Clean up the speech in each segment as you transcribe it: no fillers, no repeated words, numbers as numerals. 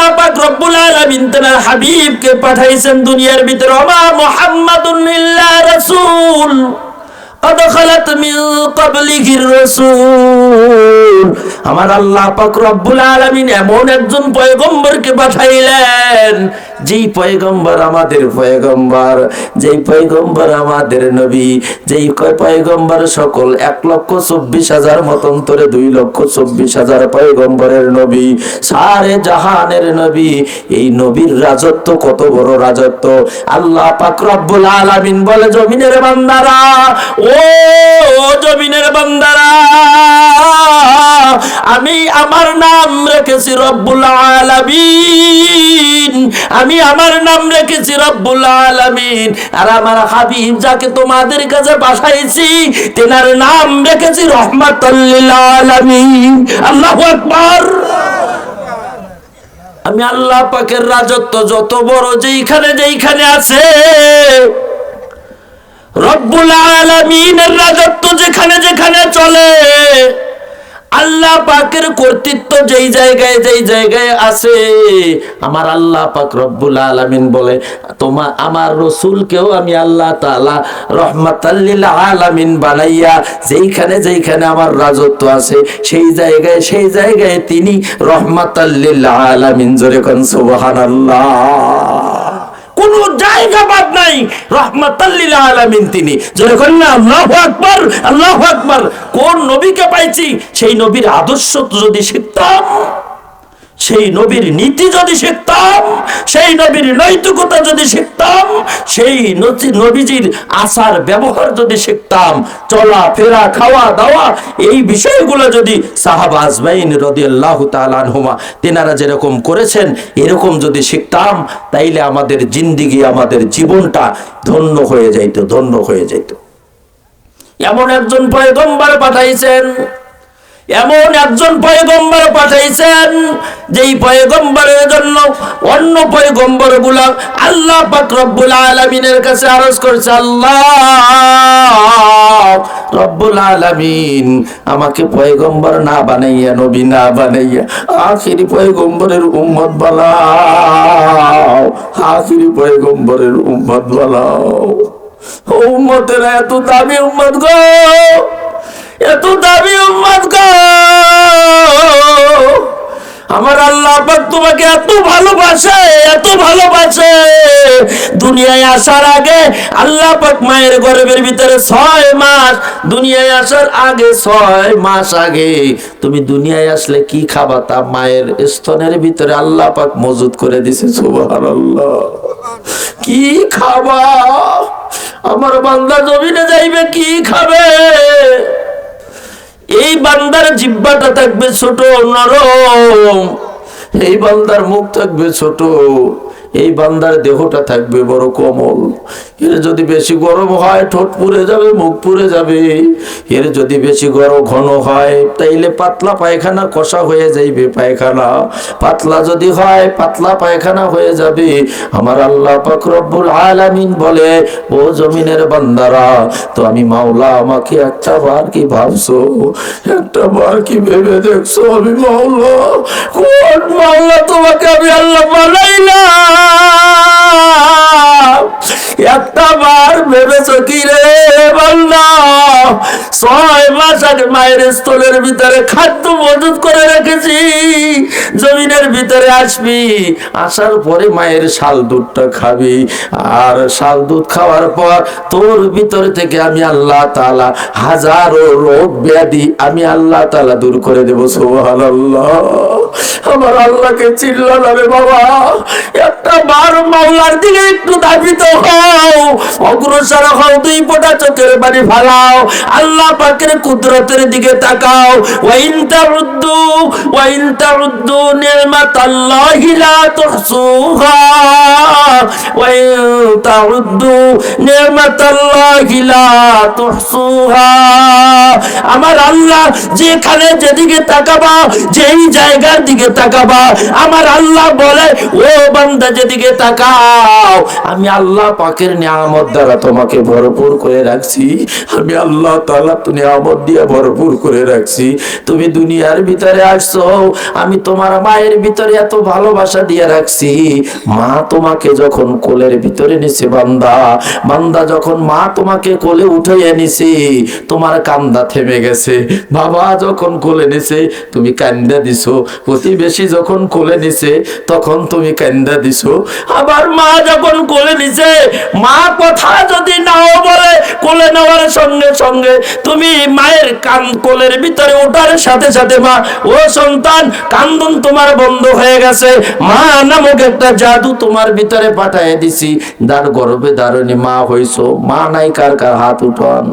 আল্লাহ পাক রব্বুল আলামিন তার হাবিবকে পাঠাইছেন দুনিয়ার ভিতরে। ওমা মুহাম্মাদুন ইল্লা রাসূল قد خلت من قبله الرسول। আমার আল্লাহ পাক রব্বুল আলামিন এমন একজন পয়গম্বরকে পাঠাইলেন, যেই পয়গম্বর আমাদের পয়গম্বর, যেই পয়গম্বর আমাদের নবী, যেই পয়গম্বর সকল 1,24,000 মতন্তরে 2,24,000 পয়গম্বরের নবী, সারে জাহানের নবী। এই নবীর রাজত্ব কত বড় রাজত্ব! আল্লাহ পাক রব্বুল আলামিন বলে, জমিনের বান্দারা, ও জমিনের বান্দারা, আমি আমার নাম রেখেছি রব্বুল আলামিন, আমি আমার নাম রেখেছি রব্বুল আলামিন। আর আমার হাবিব যাকে তোমাদের কাছে পাঠাইছি, তেনার নাম রেখেছি রহমাতুল লিল আলামিন। আল্লাহু আকবার। আমি আল্লাহ পাকের রাজত্ব যত বড়, যেইখানে যেইখানে আছে, রব্বুল আলামিনের রাজত্ব যেখানে যেখানে চলে, আল্লাহ পাকের কর্তৃত্ব যেই জায়গায় যেই জায়গায় আছে, আমার আল্লাহ পাক রব্বুল আলামিন বলে, তোমার আমার রাসূলকেও আমি আল্লাহ তাআলা রাহমাতাল লিল আলামিন বানাইয়া যেইখানে যেইখানে আমার রাজত্ব আছে, সেই জায়গায় তিনি রাহমাতাল লিল আলামিন। জোরে কোন সুবহানাল্লাহ। কোন জায়গা বাদ নাই, রাহমাতাল লিল আলামিন তিনি। জোরে কোন না আল্লাহু আকবার, আল্লাহু আকবার। কোন নবীকে পাইছি, সেই নবীর আদর্শ যদি শিখতাম, সেই নবীর নীতি যদি শিখতাম, সেই নবীর নৈতিকতা যদি শিখতাম, সেই নবীজির আচার ব্যবহার যদি শিখতাম, চলা ফেরা খাওয়া দাওয়া এই বিষয়গুলো যদি সাহাবা আজমাইন রাদিয়াল্লাহু তাআলা আনহুমা তেনারা যেরকম করেছেন, এরকম যদি শিখতাম, তাইলে আমাদের জিন্দেগি, আমাদের জীবনটা ধন্য হয়ে যাইত, ধন্য হয়ে যাইত। এমন একজন পয়গম্বর পাঠাইছেন, এমন একজন পয়গম্বর পাঠাইছেন, যেই পয়গম্বরের জন্য অন্য পয়গম্বরগুলা আল্লাহ পাক রব্বুল আলামিনের কাছে আরজ করছে, আল্লাহ রব্বুল আলামিন আমাকে পয়গম্বর না বানাইয়া, নবী না বানাইয়া আখিরি পয়গম্বরের উম্মত বানাও, আখিরি পয়গম্বরের উম্মত বানাও। উম্মতেরা এত দামি উম্মত গো, এত দামি উম্মত গো, আমার আল্লাহ পাক তোমাকে এত ভালোবাসে, এত ভালোবাসে। দুনিয়ায় আসার আগে আল্লাহ পাক মায়ের গর্ভের ভিতরে 6 মাস, দুনিয়ায় আসার আগে 6 মাস আগে তুমি দুনিয়ায় আসলে কি খাবা তা মায়ের স্তনের ভিতরে আল্লাহ পাক মজুদ করে দিছে। সুবহানাল্লাহ। কি খাবা? আমার বান্দা জমিনে যাইবে, কি খাবে? এই বান্দার জিহ্বাটা থাকবে ছোট নরম, এই বান্দার মুখ থাকবে ছোট, এই বান্দার দেহটা থাকবে বড় কোমল। এর যদি বেশি গরম হয় ঠোঁট পুড়ে যাবে, মুখ পুড়ে যাবে। এর যদি বেশি ঘন হয় তাইলে পাতলা পায়খানা, কষা হয়ে যাইবে পায়খানা। পাতলা যদি হয় পাতলা পায়খানা হয়ে যাবে। আমার আল্লাহ পাক রব্বুল আলামিন বলে, ও জমিনের বান্দারা, তো আমি মাওলা আমাকে একটা বার কি ভাবছো, একটা বার কি ভেবে দেখছো আমি মাওলা? কোন মাওলা তোমাকে আমি আল্লাহ বানাইলাম? একটা বার ভেবেছো কি রে বান্দা? 6 মাস আগে মায়ের স্তনের ভিতরে খাদ্য মজুদ করে রেখেছি, জমিনের ভিতরে আসবি, আসার পরে মায়ের শাল দুধটা খাবি, আর শাল দুধ খাওয়ার পর তোর ভিতর থেকে আমি আল্লাহ তাআলা হাজারো রোগ ব্যাধি আমি আল্লাহ তাআলা দূর করে দেব। সুবহানাল্লাহ। আমার আল্লাহকে চিল্লা রে বাবা, একটা বার মাওলার দিকে একটু ধাবিত হও, অগ্রসর হও, 2 ফোঁটা চোখের পানি ফালাও, আল্লাহ পাকের কুদরতের দিকে তাকাও। ওয়াইন তাউদ্দু নি'মাতাল্লাহি লা তুহসুহা, ওয়াইন তাউদ্দু নি'মাতাল্লাহি লা তুহসুহা। আমার আল্লাহ যেখানে যেদিকে তাকাবা, যেই জায়গার দিকে তাকাবা, আমার আল্লাহ বলে, ও বান্দা যেদিকে তাকাও, আমি আল্লাহ পাকের নিয়ামত দ্বারা তোমাকে ভরপুর করে রাখছি। আমি আল্লাহ তাআলা নিয়ামত দিয়ে ভরপুর করে রাখছি। তুমি দুনিয়ার ভিতরে আসছো, আমি তোমার মায়ের ভিতরে এত ভালোবাসা দিয়ে রাখছি। মা তোমাকে যখন কোলের ভিতরে নিছে বান্দা, বান্দা যখন মা তোমাকে কোলে উঠাইয়া নিছে, তোমার কান্দা থেমে গেছে। বাবা যখন কোলে নিছে তুমি কান্দা দিছো, প্রতিবেশী যখন কোলে নিছে তখন তুমি কান্দা দিছো। আবার মা যখন কোলে নিছে, মা কথা যদি নাও বলে, কোলে নেওয়ার সঙ্গে সঙ্গে তুমি মায়ের কোলের ভিতরে ওঠার সাথে সাথে মা, ও সন্তান কান্দন তোমার বন্ধ হয়ে গেছে, মা নামক একটা জাদু তোমার ভিতরে পাঠিয়ে দিছি। দার গর্ভে ধারণী মা হইছো। মা নাই কার কার হাত উঠান,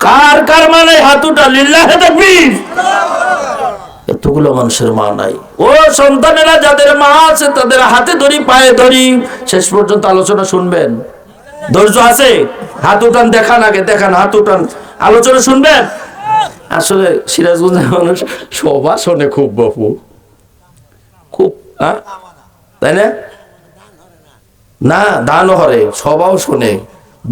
কার কার মানে হাত উঠা, লিল্লাহে তাকবীর। এতগুলো মানুষের মা নাই। ও সন্তানেরা যাদের মা আছে তাদের হাতে ধরি, পায়ে ধরি, শেষ পর্যন্ত আলোচনা শুনবেন। ধৈর্য আছে? হাত উঠান, দেখান, আগে দেখান, হাত উঠান, আলোচনা শুনবেন। আসলে সিরাজগঞ্জের মানুষ সভা শোনে খুব বাপু, খুব, তাই না? না দান হরে, সবাও শোনে,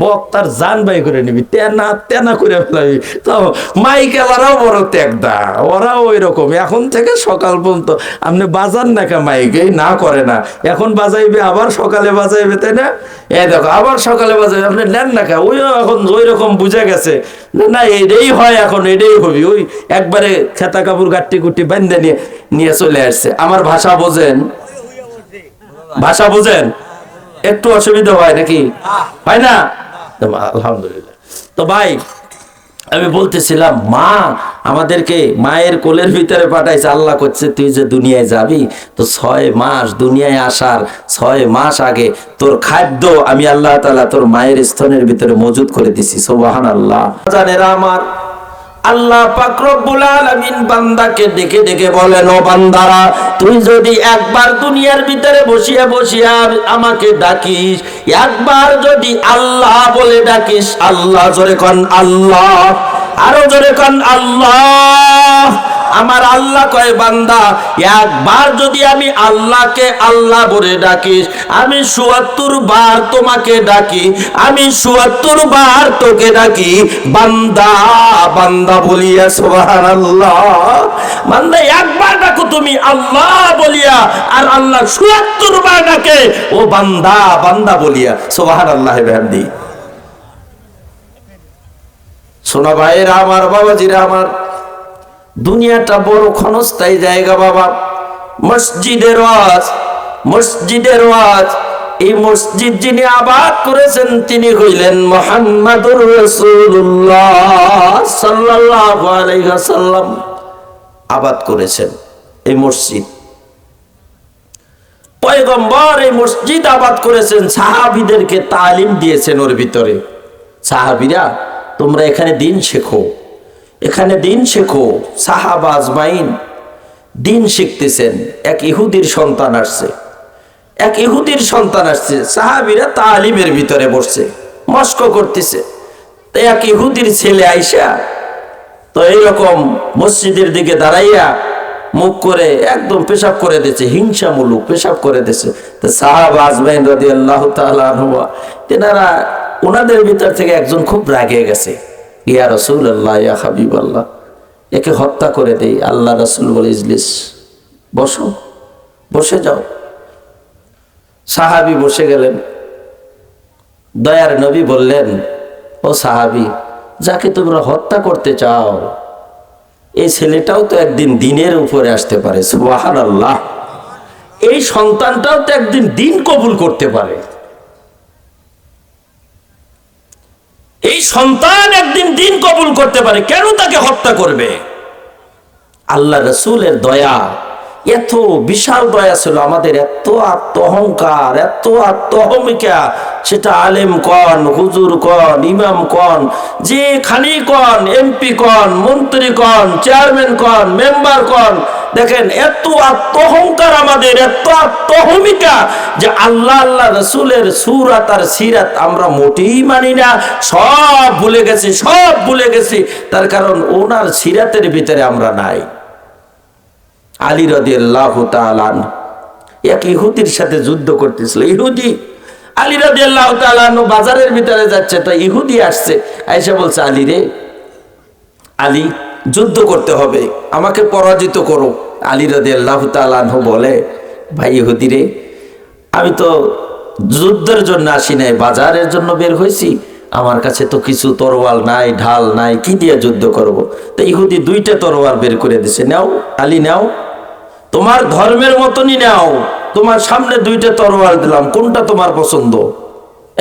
বক্তার জান বাই করে নিবি, তেনা তেনা করে ফেলাবি। তো মাইকেলারাও বড় ত্যাগদা, ওরাও ওই রকম। এখন থেকে সকাল পর্যন্ত আপনি বাজান না কে মাইকে, না করে না, এখন বাজাইবে আবার সকালে বাজাইবে, তাই না? এই দেখো আবার সকালে বাজাইবে, আপনি নেন না কে, ওই এখন ওই রকম বুঝে গেছে না, এটাই হয় এখন, এটাই হবি। ওই একবারে খেতা কাপড় গাট্টি গুটি বান্ধে নিয়ে নিয়ে চলে আসছে। আমার ভাষা বোঝেন? ভাষা বোঝেন? একটু অসুবিধা হয় নাকি? হয় না? আলহামদুলিল্লাহ। তো ভাই আমি বলতেছিলাম, মা আমাদেরকে মায়ের কোলের ভিতরে পাঠাইছে। আল্লাহ করছে তুই যে দুনিয়ায় যাবি, তো 6 মাস দুনিয়ায় আসার 6 মাস আগে তোর খাদ্য আমি আল্লাহ তাআলা তোর মায়ের স্তনের ভিতরে মজুদ করে দিছি। সুবহানাল্লাহ। জানেরা আমার, আল্লাহ পাক রব্বুল আলামিন বান্দাকে ডেকে ডেকে বলেন, ও বান্দারা, তুই যদি একবার দুনিয়ার ভিতরে বসিয়া বসিয়া আমাকে ডাকিস, একবার যদি আল্লাহ বলে ডাকিস, আল্লাহ, জোরে কন আল্লাহ, আরো জোরে কন আল্লাহ। আমার আল্লাহ কয়, বান্দা একবার যদি আমি আল্লাহকে আল্লাহ বলে ডাকিস, আমি ৭৪ বার তোমাকে ডাকি, আমি ৭৪ বার তোকে ডাকি বান্দা বান্দা বলিয়া। সুবহানাল্লাহ। বান্দা একবার ডাকো তুমি আল্লাহ বলিয়া, আর আল্লাহ ৭৪ বার ডাকে ও বান্দা বান্দা বলিয়া। সুবহানাল্লাহ বিহামদি। শোনা ভাইরা আমার, বাবাজিরা আমার, দুনিয়াটা বড় ক্ষণস্থায়ী জায়গা বাবা। মসজিদের ওয়াজ, মসজিদের ওয়াজ, এই মসজিদ যিনি আবাদ করেছেন তিনি হইলেন মুহাম্মাদুর রাসূলুল্লাহ সাল্লাল্লাহু আলাইহি ওয়াসাল্লাম। আবাদ করেছেন এই মসজিদ, পয়গম্বর এই মসজিদ আবাদ করেছেন, সাহাবীদেরকে তালিম দিয়েছেন ওর ভিতরে। সাহাবীরা তোমরা এখানে দিন শেখো, এখানে দিন শেখো। সাহাবা আজমাইন দিন শিখতেছেন। এক ইহুদির সন্তান আসছে, এক ইহুদির সন্তান আসছে, সাহাবীরা তালিমের ভিতরে বসছে, মস্ক করতেছে। তো এক ইহুদির ছেলে আইসা তো এইরকম মসজিদের দিকে দাঁড়াইয়া মুখ করে একদম পেশাব করে দিয়েছে, হিংসামূলক পেশাব করে দিয়েছে। তো সাহাবা আজমাইন রাদিয়াল্লাহু তাআলা আনহু, তেনারা ওনাদের ভিতর থেকে একজন খুব রাগে গেছে, ইয়া রাসূলুল্লাহ, ইয়া হাবিবাল্লাহ, একে হত্যা করে দেই। আল্লাহ রাসূল বলে, ইজলিস, বসো, বসে যাও। সাহাবী বসে গেলেন। দয়ার নবী বললেন, ও সাহাবী, যাকে তোমরা হত্যা করতে চাও এই ছেলেটাও তো একদিন দিনের উপরে আসতে পারে। সুবহানাল্লাহ। এই সন্তানটাও তো একদিন দিন কবুল করতে পারে। এই সন্তান একদিন দিন কবুল করতে পারে, কেন তাকে হত্যা করবে? আল্লাহ রাসূলের দয়া, এত বিশাল দয়া ছিল আমাদের, এত আত্ম অহংকার, এত আত্ম অহমিকা, সেটা আলেম কন, হুজুর কন, ইমাম কন, যে খানি কন, এমপি কন, মন্ত্রী কন, চেয়ারম্যান কন, মেম্বার কন, দেখেন এত আত্ম অহংকার আমাদের, এত আত্ম অহমিকা যে আল্লাহ আল্লাহ রাসূলের সূরাত আর সিরাত আমরা মোটেই মানি না, সব ভুলে গেছি, সব ভুলে গেছি। তার কারণ ওনার সিরাতের ভিতরে আমরা নাই। আলী রাদিয়াল্লাহু তাআলা এক ইহুদির সাথে যুদ্ধ করতেছিল। ইহুদি আলী রাদিয়াল্লাহু তাআলা বাজারের ভিতরে যাচ্ছে, তো ইহুদি আসছে, আয়েশা বলছে, আলী রে, আলী, যুদ্ধ করতে হবে, আমাকে পরাজিত করো। আলী রাদিয়াল্লাহু তাআলা আনহু বলে, ভাই ইহুদি রে, আমি তো যুদ্ধের জন্য আসি নাই, বাজারের জন্য বের হয়েছি। আমার কাছে তো কিছু তরোয়াল নাই, ঢাল নাই, কি দিয়ে যুদ্ধ করব। তো ইহুদি 2টা তরোয়াল বের করে দিছে, নাও আলী নাও, তোমার ধর্মের মতনই নাও, তোমার সামনে 2টা তরোয়াল দিলাম, কোনটা তোমার পছন্দ?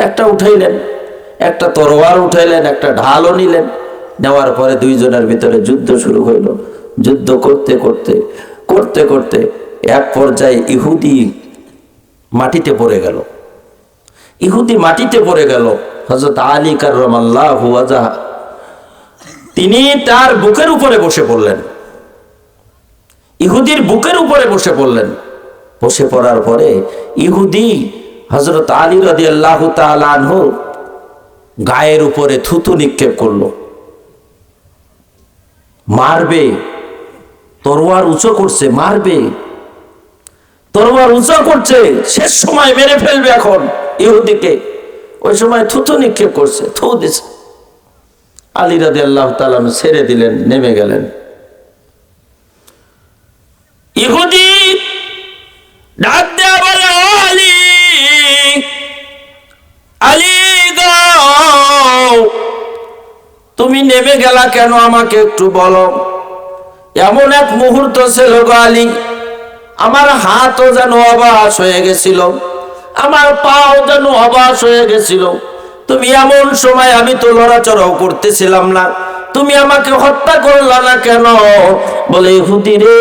একটা উঠাইলেন, একটা তরোয়াল উঠাইলেন, একটা ঢালও নিলেন। নেওয়ার পরে 2 জনের ভিতরে যুদ্ধ শুরু হইল। যুদ্ধ করতে করতে করতে করতে এক পর্যায়ে ইহুদি মাটিতে পড়ে গেল। ইহুদি মাটিতে পড়ে গেল। হযরত আলী কাররামাল্লাহু ওয়াজহা তিনি তার বুকের উপরে বসে পড়লেন, ইহুদির বুকের উপরে বসে পড়লেন। বসে পড়ার পরে ইহুদি হযরত আলী রাদিয়াল্লাহু তাআলা আনহু গায়ের উপরে থুতু নিক্ষেপ করলো। মারবে, তরোয়ার উঁচু করছে, মারবে, তরোয়ার উঁচু করছে, শেষ সময় মেরে ফেলবে এখন ইহুদিকে। ওই সময় থুতু নিক্ষেপ করছে, থু দিছে। আলী রাদিয়াল্লাহু তাআলা ছেড়ে দিলেন, নেমে গেলেন। ইহুদি ডাক দেয়া বলে, আলী, আলী গো, তুমি নেমে গেলা কেন, আমাকে একটু বলো। এমন এক মুহূর্ত ছিল গো আলী, আমার হাতও যেন অবশ হয়ে গেছিল, আমার পাও যেন অবশ হয়ে গেছিল। তুমি এমন সময়, আমি তো লড়াচড়াও করতেছিলাম না, তুমি আমাকে হত্যা করলা না কেন? বলে, ইহুদি রে,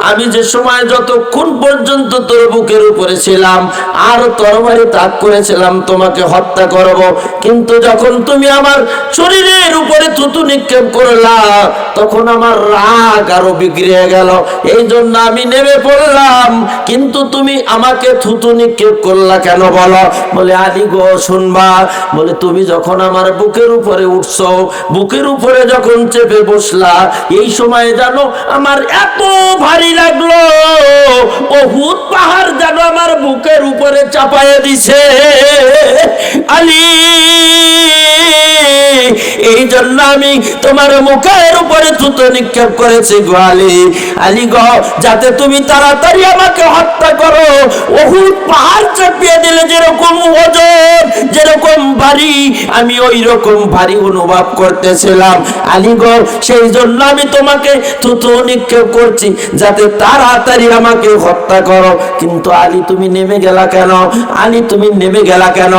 আমি যে সময় যতক্ষণ পর্যন্ত তোর বুকের উপরে ছিলাম আর তরবারি তাক করেছিলাম তোমাকে হত্যা করব, কিন্তু যখন তুমি আমার শরীরের উপরে থুতু নিক্ষেপ করলা তখন আমার রাগ আরো বিগড়ে গেল, এই জন্য আমি নেমে পড়লাম। কিন্তু তুমি আমাকে থুতু নিক্ষেপ করলা কেন বলো? বলে, আলী গো শুনবা, বলে তুমি যখন আমার বুকের উপরে উঠছো, বুকের উপরে যখন চেপে বসলা, এই সময় জানো আমার এত ভারী লাগলো, উহুদ পাহাড় যেন আমার বুকের উপরে চাপায়া দিছে। আলী, এই জন্য আমি তোমার মুখের উপরে থুতু নিক্ষেপ করেছি গো আলী। আলী গো, যাতে তুমি তাড়াতাড়ি আমাকে হত্যা করো। উহুদ পাহাড় চাপিয়ে দিলে যেরকম ওজন, যেরকম ভারী, আমি ওই রকম ভারী অনুভব করতেছিলাম। আলী গো, সেই জন্য আমি তোমাকে থুতু নিক্ষেপ করছি, যাতে তাড়াতাড়ি আমাকে হত্যা করো। কিন্তু আলী, তুমি নেমে গেলা কেন? আলী, তুমি নেমে গেলা কেন?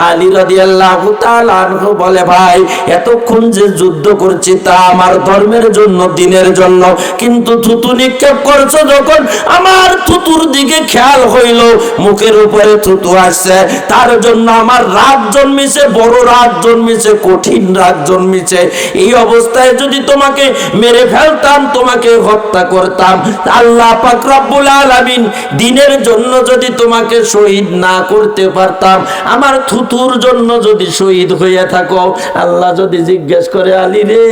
আলী রাদিয়াল্লাহু তাআলা আনহু বলে, ভাই, এতক্ষণ যে যুদ্ধ করছি তা আমার ধর্মের জন্য, দ্বীনের জন্য, কিন্তু থুতু নিক্ষেপ করছো যখন, আমার থুতুর দিকে খেয়াল হইল, মুখের উপরে থুতু আসছে, তার জন্য আমার রাগ জন্মিছে, বড় রাগ জন্মিছে, কঠিন রাগ জন্মিছে। এই অবস্থায় যদি তোমাকে মেরে ফেলতাম, তোমাকে হত্যা করতাম, আল্লাহ পাক রব্বুল আলামিন দ্বীনের জন্য যদি তোমাকে শহীদ না করতে পারতাম, আমার থুতুর জন্য যদি শহীদ হয়ে থাকো, আল্লাহ যদি জিজ্ঞেস করে, আলী রে,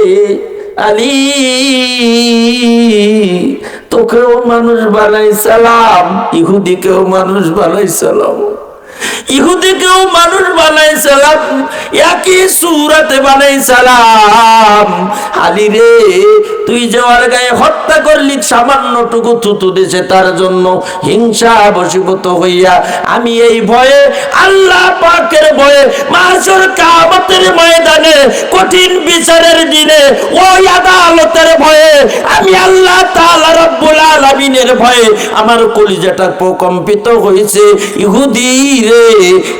আলী, তোকেও মানুষ বানাইছিলাম, ইহুদিকেও মানুষ বানাইছিলাম, ইহুদিকেও মানুষ বানাইছিলাম, একই সূরাতে বানাইছিলাম। আলী রে, তুই যে ওর গায়ে হত্যা করলি, সামান্যটুকু থুতু দিছে তার জন্য হিংসা বশীভূত হইয়া আমি এই ভয়ে, আল্লাহ পাকের ভয়ে, মাহশর কিয়ামতের ময়দানে, কঠিন বিচারের দিনে, ওই আদালতের ভয়ে, আমি আল্লাহ তাআলা রব্বুল আলামিনের ভয়ে আমার কলিজাটা প্রকম্পিত হয়েছে। ইহুদি রে,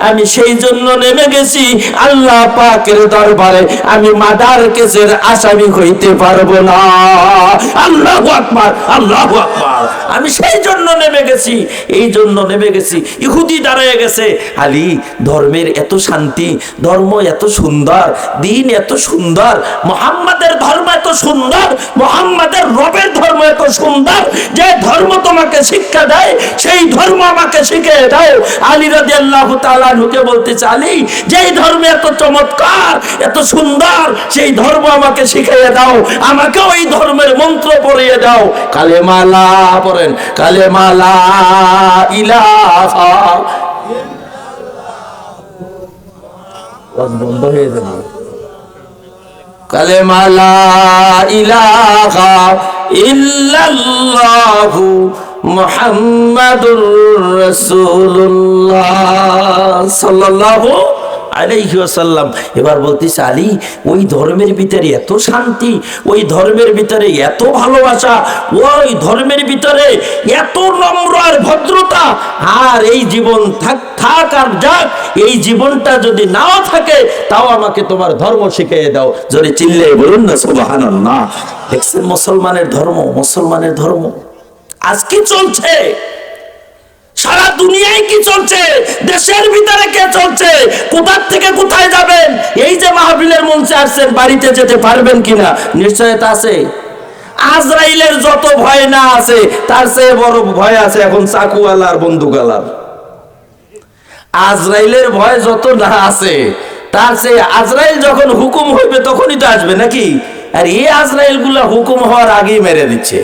আমি সেই জন্য নেমে গেছি আল্লাহ পাকের দরবারে, আমি মার্ডার কেসের আসামি হইতে পারবো না। আল্লাহু আকবার, আল্লাহু আকবার। আমি সেই জন্য নেমে গেছি, এই জন্য নেমে গেছি। ইহুদি দাঁড়িয়ে গেছে, আলী, ধর্মের এত শান্তি, ধর্ম এত সুন্দর, দ্বীন এত সুন্দর, মুহাম্মাদের ধর্ম এত সুন্দর, মুহাম্মাদের রবের ধর্ম এত সুন্দর, যে ধর্ম তোমাকে শিক্ষা দেয় সেই ধর্ম আমাকে শিখিয়ে দাও। আলী রাদিয়াল্লাহু তাআলা আনহুকে বলতেছে, আলী, যেই ধর্ম এত চমৎকার, এত সুন্দর, সেই ধর্ম আমাকে শিখিয়ে দাও, আমাকে ওই ধর্মের মন্ত্র পড়িয়ে দাও। কালেমা লা পড়েন, কালেমা লা ইলাহা, বন্ধ হয়ে যাবে। কালেমা লা ইলাহা ইল্লাল্লাহু মুহাম্মাদুর রাসূলুল্লাহ সাল্লাল্লাহু আলাইহি ওয়াসাল্লাম। এবার বলতেছে আলী, ওই ধর্মের ভিতরে এত শান্তি, ওই ধর্মের ভিতরে এত ভালোবাসা, ওই ধর্মের ভিতরে এত নম্র আর ভদ্রতা, আর এই জীবন থাক আর যাক, এই জীবনটা যদি নাও থাকে তাও আমাকে তোমার ধর্ম শিখিয়ে দাও। জোরে চিল্লে বলুন না সুবহানাল্লাহ। দেখছেন মুসলমানের ধর্ম, মুসলমানের ধর্ম আজ কি চলছে, সারা দুনিয়ায় কি চলছে, দেশের ভিতরে কে চলছে, কোথা থেকে কোথায় যাবেন? এই যে মাহফিলের মঞ্চে আসছেন, বাড়িতে যেতে পারবেন কিনা নিশ্চয়তা আছে? আজরাইলের যত ভয় না আছে, তার চেয়ে বড় ভয় আছে এখন চাকুওয়ালার বন্দুকওয়ালার। আজরাইলের ভয় যত না আছে, তার চেয়ে আজরাইল যখন হুকুম হইবে তখনই তো আসবে নাকি? আর এই আজরাইল গুলা হুকুম হওয়ার আগেই মেরে দিচ্ছে।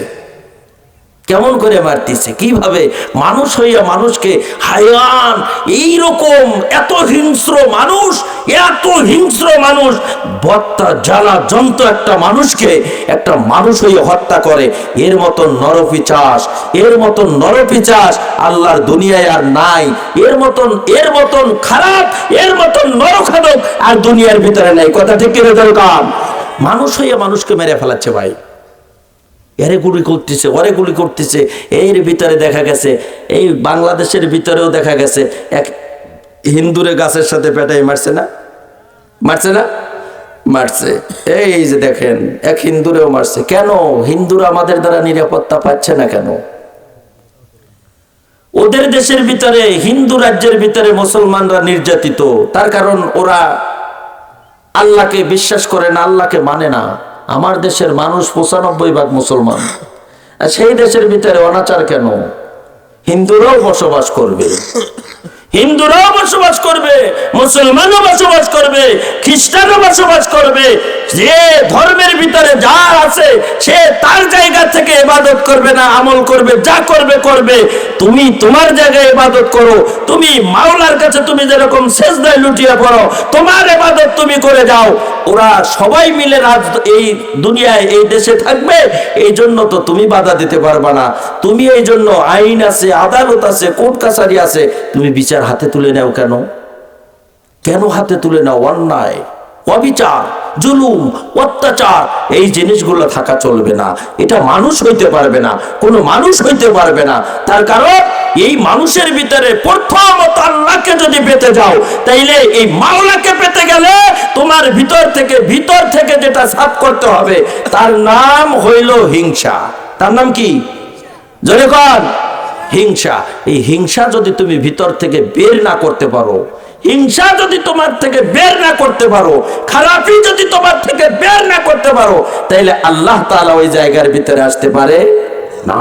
কেমন করে মারতেছে, কিভাবে মানুষ হইয়া মানুষকে হায়ান, এইরকম এত হিংস্র মানুষ, এত হিংস্র মানুষ বত্তা জ্বালা যন্ত্র একটা মানুষকে একটা মানুষ হইয়া হত্যা করে। এর মতন নরপিচাস, এর মতন নরপিচাস আল্লাহর দুনিয়ায় আর নাই। এর মতন খারাপ, এর মতন নরখাদক আর দুনিয়ার ভিতরে নাই। কথা ঠিক কিনা দরকার? মানুষ হইয়া মানুষকে মেরে ফেলাচ্ছে ভাই। এরে গুলি করতেছে, ওরে গুলি করতেছে। এর ভিতরে দেখা গেছে, এই বাংলাদেশের ভিতরেও দেখা গেছে এক হিন্দুরে গাছের সাথে পেটাই মারছে না, মারছে না, মারছে। এই যে দেখেন এক হিন্দুরেও মারছে। কেন? হিন্দুরা আমাদের দ্বারা নিরাপত্তা পাচ্ছে না কেন? ওদের দেশের ভিতরে, হিন্দু রাজ্যের ভিতরে মুসলমানরা নির্যাতিত, তার কারণ ওরা আল্লাহকে বিশ্বাস করে না, আল্লাহকে মানে না। আমার দেশের মানুষ ৯৫% মুসলমান, সেই দেশের ভিতরে অনাচার কেন? হিন্দুরাও বসবাস করবে, হিন্দুরাও বসবাস করবে, মুসলমানও বসবাস করবে, খ্রিস্টানও বসবাস করবে। যে ধর্মের ভিতরে যা আছে সে তার জায়গা থেকে ইবাদত করবে না, আমল করবে, যা করবে করবে। তুমি তোমার জায়গায় ইবাদত করো, তুমি মাওলার কাছে তুমি যেরকম সেজদায় লুটিয়ে পড়ো, তোমার ইবাদত তুমি করে যাও। ওরা সবাই মিলে এই দুনিয়ায় এই দেশে থাকবে, এই জন্য তো তুমি বাধা দিতে পারবা না। তুমি এই জন্য আইন আছে, আদালত আছে, কোর্ট কাছারি আছে, তুমি বিচার হাতে তুলে নাও কেন? কেন হাতে তুলে নাও? অন্যায়, অবিচার, জুলুম, অত্যাচার, এই জিনিসগুলো থাকা চলবে না। এটা মানুষ হইতে পারবে না, কোনো মানুষ হইতে পারবে না। তার কারণ এই মানুষের ভিতরে প্রথমত আল্লাহকে যদি পেতে যাও, তাইলে এই মাওলাকে পেতে গেলে তোমার ভিতর থেকে যেটা সাফ করতে হবে, তার নাম হইল হিংসা। তার নাম কি? জোরে কর। হিংসা। এই হিংসা যদি তুমি ভিতর থেকে বের না করতে পারো, হিংসা যদি তোমার থেকে বের না করতে পারো, খারাপি যদি তোমার থেকে বের না করতে পারো, তাইলে আল্লাহ তাআলা ওই জায়গার ভিতরে আসতে পারে না।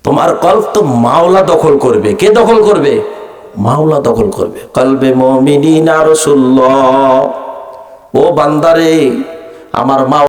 তোমার কলব তো মাওলা দখল করবে। কে দখল করবে? মাওলা দখল করবে। কলবে মুমিনিনা রাসূলুল্লাহ। ও বান্দারে, আমার মা